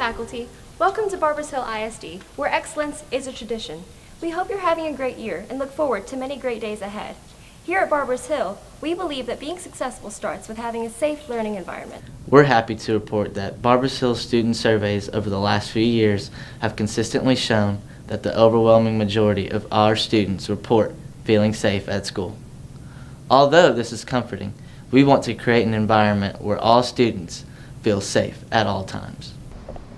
faculty. Welcome to Barbers Hill ISD, where excellence is a tradition. We hope you're having a great year and look forward to many great days ahead. Here at Barbers Hill, we believe that being successful starts with having a safe learning environment. We're happy to report that Barbers Hill student surveys over the last few years have consistently shown that the overwhelming majority of our students report feeling safe at school. Although this is comforting, we want to create an environment where all students feel safe at all times.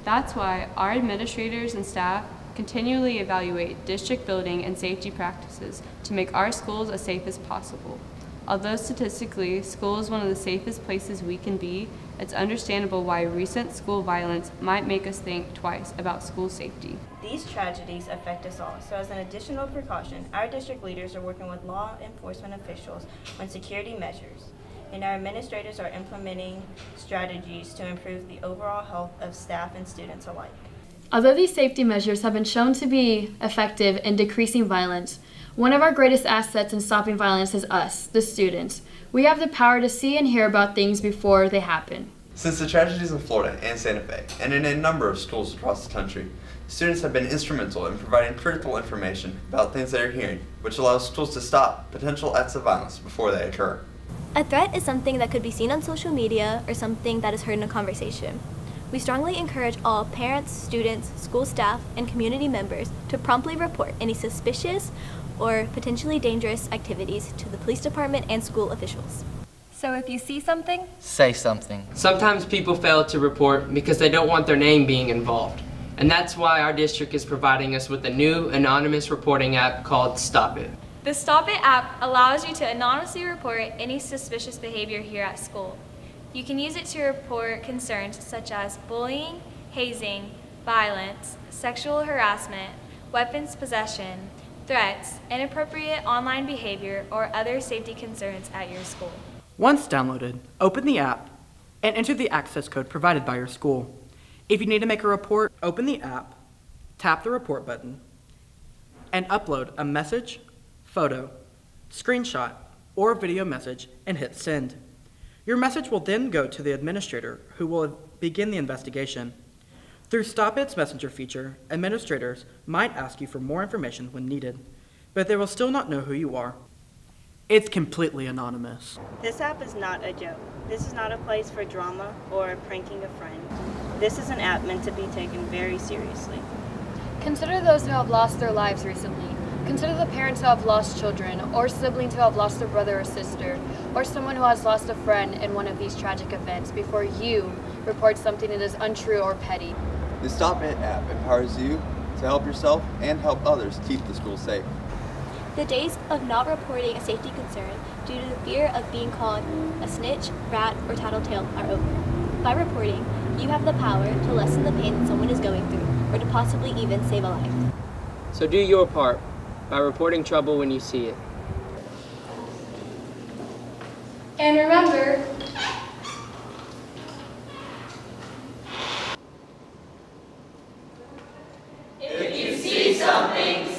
That's why our administrators and staff continually evaluate district building and safety practices to make our schools as safe as possible. Although statistically, school is one of the safest places we can be, it's understandable why recent school violence might make us think twice about school safety. These tragedies affect us all, so as an additional precaution, our district leaders are working with law enforcement officials on security measures, and our administrators are implementing strategies to improve the overall health of staff and students alike. Although these safety measures have been shown to be effective in decreasing violence, one of our greatest assets in stopping violence is us, the students. We have the power to see and hear about things before they happen. Since the tragedies in Florida and Santa Fe, and in a number of schools across the country, students have been instrumental in providing critical information about things they are hearing, which allows schools to stop potential acts of violence before they occur. A threat is something that could be seen on social media or something that is heard in a conversation. We strongly encourage all parents, students, school staff, and community members to promptly report any suspicious or potentially dangerous activities to the police department and school officials. So if you see something, Say something. Sometimes people fail to report because they don't want their name being involved. And that's why our district is providing us with a new anonymous reporting app called STOPit. The STOPit app allows you to anonymously report any suspicious behavior here at school. You can use it to report concerns such as bullying, hazing, violence, sexual harassment, weapons possession, threats, inappropriate online behavior, or other safety concerns at your school. Once downloaded, open the app and enter the access code provided by your school. If you need to make a report, open the app, tap the report button, and upload a message, photo, screenshot, or video message and hit send. Your message will then go to the administrator who will begin the investigation. Through STOPit's messenger feature, administrators might ask you for more information when needed, but they will still not know who you are. It's completely anonymous. This app is not a joke. This is not a place for drama or pranking a friend. This is an app meant to be taken very seriously. Consider those who have lost their lives recently. Consider the parents who have lost children, or siblings who have lost their brother or sister, or someone who has lost a friend in one of these tragic events before you report something that is untrue or petty. The STOPit app empowers you to help yourself and help others keep the school safe. The days of not reporting a safety concern due to the fear of being called a snitch, rat, or tattletale are over. By reporting, you have the power to lessen the pain that someone is going through, or to possibly even save a life. So do your part by reporting trouble when you see it. And remember, if you see something,